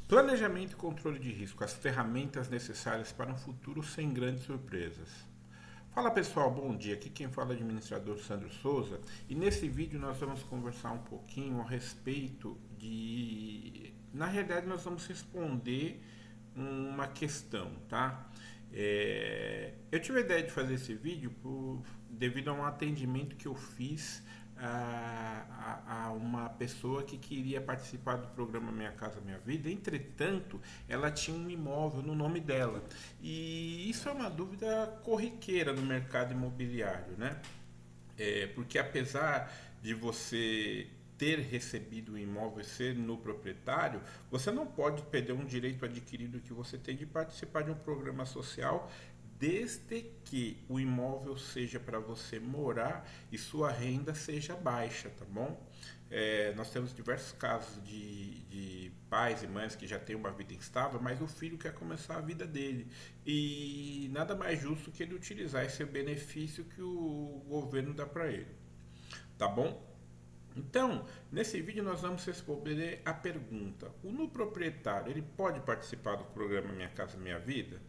Planejamento e controle de risco, as ferramentas necessárias para um futuro sem grandes surpresas. Fala pessoal, bom dia. Aqui quem fala é o administrador Sandro Souza e nesse vídeo nós vamos conversar um pouquinho a respeito de. Na realidade, nós vamos responder uma questão, tá? Eu tive a ideia de fazer esse vídeo devido a um atendimento que eu fiz a uma pessoa que queria participar do programa Minha Casa Minha Vida. Entretanto, ela tinha um imóvel no nome dela. E isso é uma dúvida corriqueira no mercado imobiliário, né? Porque apesar de você ter recebido o imóvel e ser no proprietário, você não pode perder um direito adquirido que você tem de participar de um programa social, desde que o imóvel seja para você morar e sua renda seja baixa, tá bom? Nós temos diversos casos de pais e mães que já têm uma vida instável, mas o filho quer começar a vida dele. E nada mais justo que ele utilizar esse benefício que o governo dá para ele, tá bom? Então, nesse vídeo nós vamos responder a pergunta: o no proprietário ele pode participar do programa Minha Casa Minha Vida?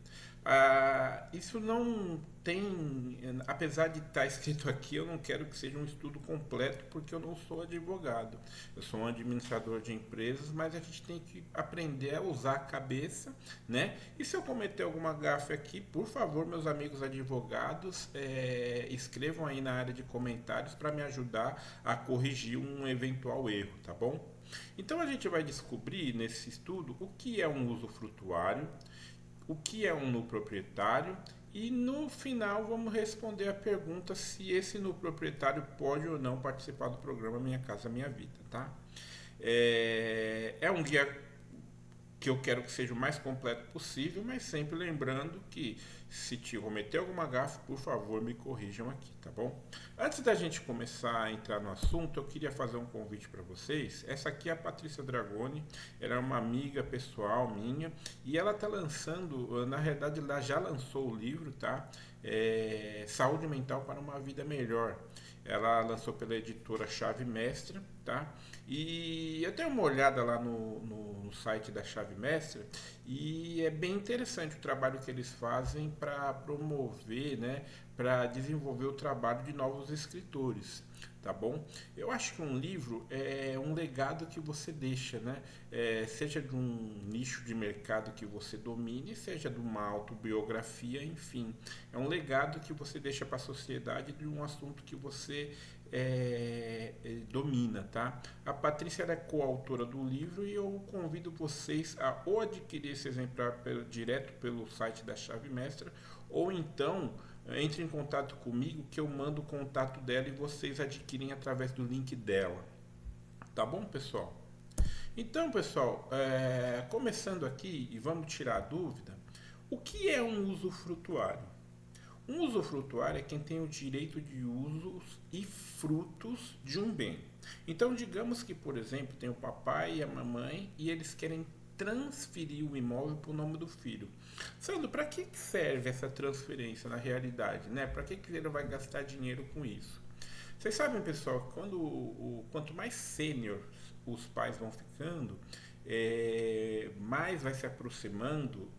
Isso não tem, apesar de estar escrito aqui, eu não quero que seja um estudo completo porque eu não sou advogado. Eu sou um administrador de empresas, mas a gente tem que aprender a usar a cabeça, né? E se eu cometer alguma gafe aqui, por favor, meus amigos advogados, escrevam aí na área de comentários para me ajudar a corrigir um eventual erro, tá bom? Então a gente vai descobrir nesse estudo o que é um usufrutuário, o que é um nu proprietário e no final vamos responder a pergunta se esse nu proprietário pode ou não participar do programa Minha Casa Minha Vida, tá? É um guia que eu quero que seja o mais completo possível, mas sempre lembrando que se te cometer alguma gafe, por favor, me corrijam aqui, tá bom? Antes da gente começar a entrar no assunto, eu queria fazer um convite para vocês. Essa aqui é a Patrícia Dragoni, ela é uma amiga pessoal minha e ela está lançando, na realidade ela já lançou o livro, tá? Saúde Mental para uma Vida Melhor. Ela lançou pela editora Chave Mestra, tá? E eu dei uma olhada lá no site da Chave Mestra e é bem interessante o trabalho que eles fazem para promover, né, para desenvolver o trabalho de novos escritores, tá bom? Eu acho que um livro é um legado que você deixa, né? Seja de um nicho de mercado que você domine, seja de uma autobiografia, enfim. É um legado que você deixa para a sociedade de um assunto que você domina, tá? A Patrícia é coautora do livro e eu convido vocês a ou adquirir esse exemplar direto pelo site da Chave Mestra ou então entre em contato comigo que eu mando o contato dela e vocês adquirem através do link dela. Tá bom, pessoal? Então, pessoal, começando aqui e vamos tirar a dúvida, o que é um usufrutuário? Um usufrutuário é quem tem o direito de usos e frutos de um bem. Então, digamos que, por exemplo, tem o papai e a mamãe e eles querem transferir o imóvel para o nome do filho. Sandro, para que serve essa transferência na realidade, né? Para que ele vai gastar dinheiro com isso? Vocês sabem, pessoal, que quanto mais sênior os pais vão ficando, mais vai se aproximando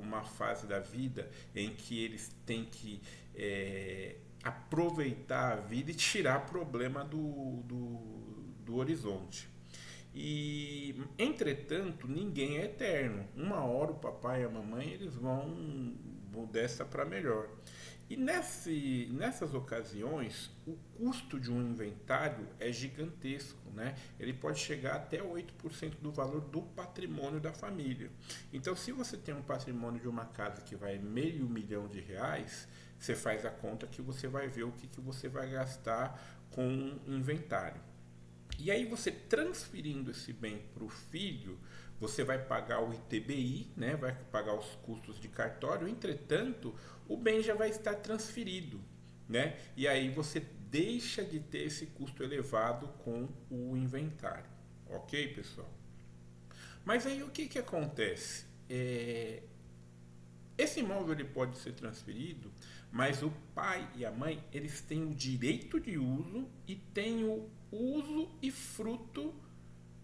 uma fase da vida em que eles têm que aproveitar a vida e tirar problema do horizonte. E, entretanto, ninguém é eterno. Uma hora o papai e a mamãe eles vão dessa para melhor. E nessas ocasiões, o custo de um inventário é gigantesco, né? Ele pode chegar até 8% do valor do patrimônio da família. Então, se você tem um patrimônio de uma casa que vai R$ 500.000, você faz a conta que você vai ver o que você vai gastar com inventário. E aí você transferindo esse bem para o filho, você vai pagar o ITBI, né? Vai pagar os custos de cartório, entretanto, o bem já vai estar transferido, né? E aí você deixa de ter esse custo elevado com o inventário. Ok, pessoal? Mas aí o que acontece? Esse imóvel ele pode ser transferido, mas o pai e a mãe eles têm o direito de uso e têm o uso e fruto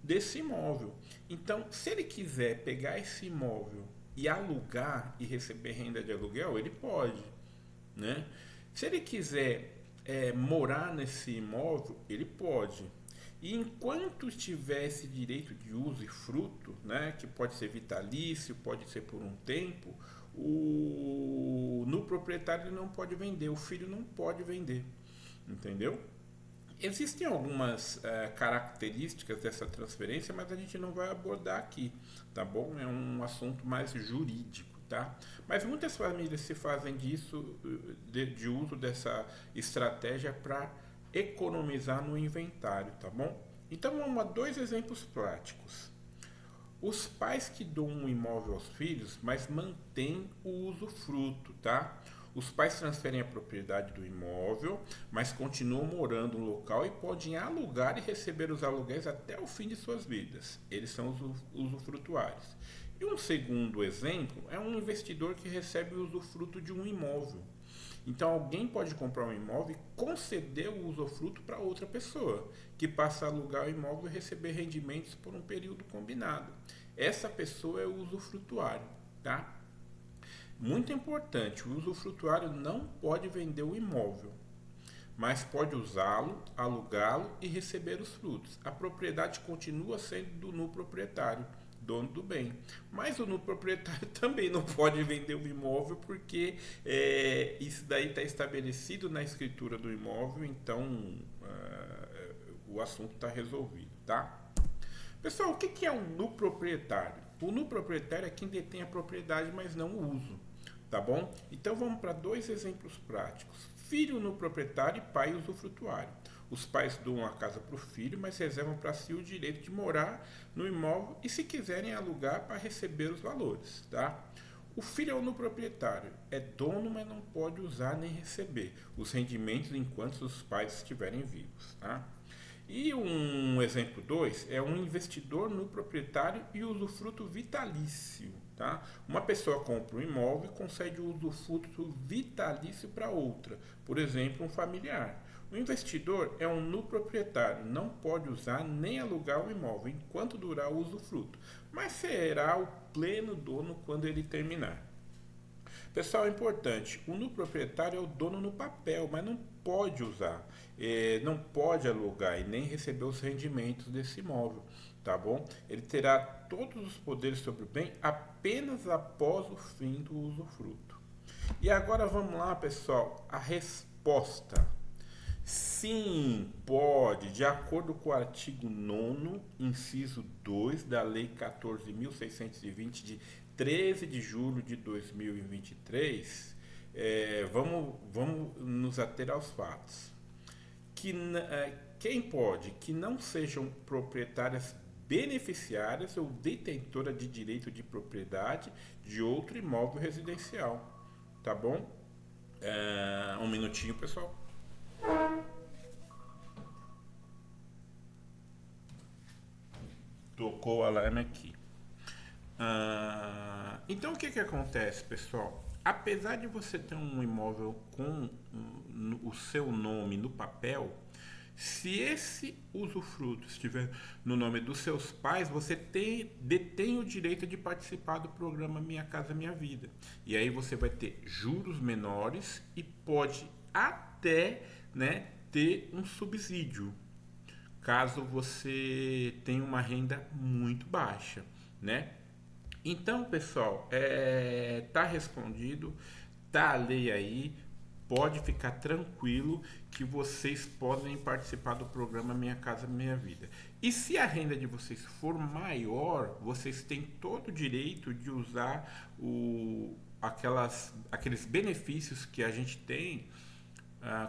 desse imóvel. Então, se ele quiser pegar esse imóvel e alugar e receber renda de aluguel, ele pode, né? Se ele quiser morar nesse imóvel, ele pode. E enquanto tiver esse direito de uso e fruto, né, que pode ser vitalício, pode ser por um tempo, no proprietário ele não pode vender, o filho não pode vender, entendeu? Existem algumas características dessa transferência, mas a gente não vai abordar aqui, tá bom? É um assunto mais jurídico, tá? Mas muitas famílias se fazem disso, de uso dessa estratégia para economizar no inventário, tá bom? Então vamos a dois exemplos práticos. Os pais que dão um imóvel aos filhos, mas mantêm o usufruto, tá? Os pais transferem a propriedade do imóvel, mas continuam morando no local e podem alugar e receber os aluguéis até o fim de suas vidas. Eles são os usufrutuários. E um segundo exemplo é um investidor que recebe o usufruto de um imóvel. Então alguém pode comprar um imóvel e conceder o usufruto para outra pessoa, que passa a alugar o imóvel e receber rendimentos por um período combinado. Essa pessoa é o usufrutuário, tá? Muito importante, o usufrutuário não pode vender o imóvel, mas pode usá-lo, alugá-lo e receber os frutos. A propriedade continua sendo do nu proprietário, dono do bem. Mas o nu proprietário também não pode vender o imóvel porque isso daí está estabelecido na escritura do imóvel, então o assunto está resolvido, tá? Pessoal, o que é um nu proprietário? O nu proprietário é quem detém a propriedade, mas não o uso. Tá bom? Então vamos para dois exemplos práticos. Filho no proprietário e pai usufrutuário. Os pais doam a casa para o filho, mas reservam para si o direito de morar no imóvel e, se quiserem, alugar para receber os valores. Tá? O filho é o no proprietário. É dono, mas não pode usar nem receber os rendimentos enquanto os pais estiverem vivos. Tá? E um exemplo 2 é um investidor no proprietário e usufruto vitalício. Tá? Uma pessoa compra um imóvel e concede o usufruto vitalício para outra, por exemplo, um familiar. O investidor é um nu proprietário, não pode usar nem alugar o imóvel enquanto durar o usufruto, mas será o pleno dono quando ele terminar. Pessoal, é importante, o nu proprietário é o dono no papel, mas não pode usar, não pode alugar e nem receber os rendimentos desse imóvel, tá bom? Ele terá todos os poderes sobre o bem apenas após o fim do usufruto. E agora vamos lá, pessoal, a resposta. Sim, pode, de acordo com o artigo 9º, inciso 2 da Lei 14.620 de 13 de julho de 2023, vamos nos ater aos fatos. Quem pode? Que não sejam proprietárias beneficiárias ou detentora de direito de propriedade de outro imóvel residencial. Tá bom? Um minutinho, pessoal. Tocou o alarme aqui. Então o que acontece, pessoal? Apesar de você ter um imóvel com o seu nome no papel, se esse usufruto estiver no nome dos seus pais, você detém o direito de participar do programa Minha Casa Minha Vida. E aí você vai ter juros menores e pode até, né, ter um subsídio, caso você tenha uma renda muito baixa, né? Então, pessoal, tá respondido, tá a lei aí, pode ficar tranquilo que vocês podem participar do programa Minha Casa Minha Vida. E se a renda de vocês for maior, vocês têm todo o direito de usar aqueles benefícios que a gente tem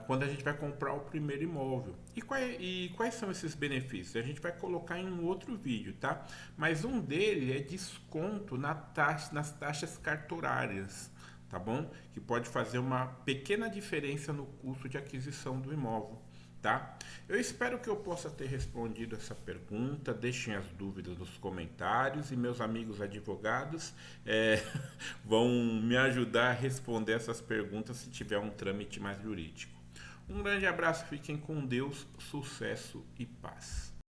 quando a gente vai comprar o primeiro imóvel. E quais são esses benefícios? A gente vai colocar em um outro vídeo, tá? Mas um deles é desconto nas taxas cartorárias, tá bom? Que pode fazer uma pequena diferença no custo de aquisição do imóvel, tá? Eu espero que eu possa ter respondido essa pergunta. Deixem as dúvidas nos comentários e meus amigos advogados vão me ajudar a responder essas perguntas se tiver um trâmite mais jurídico. Um grande abraço, fiquem com Deus, sucesso e paz.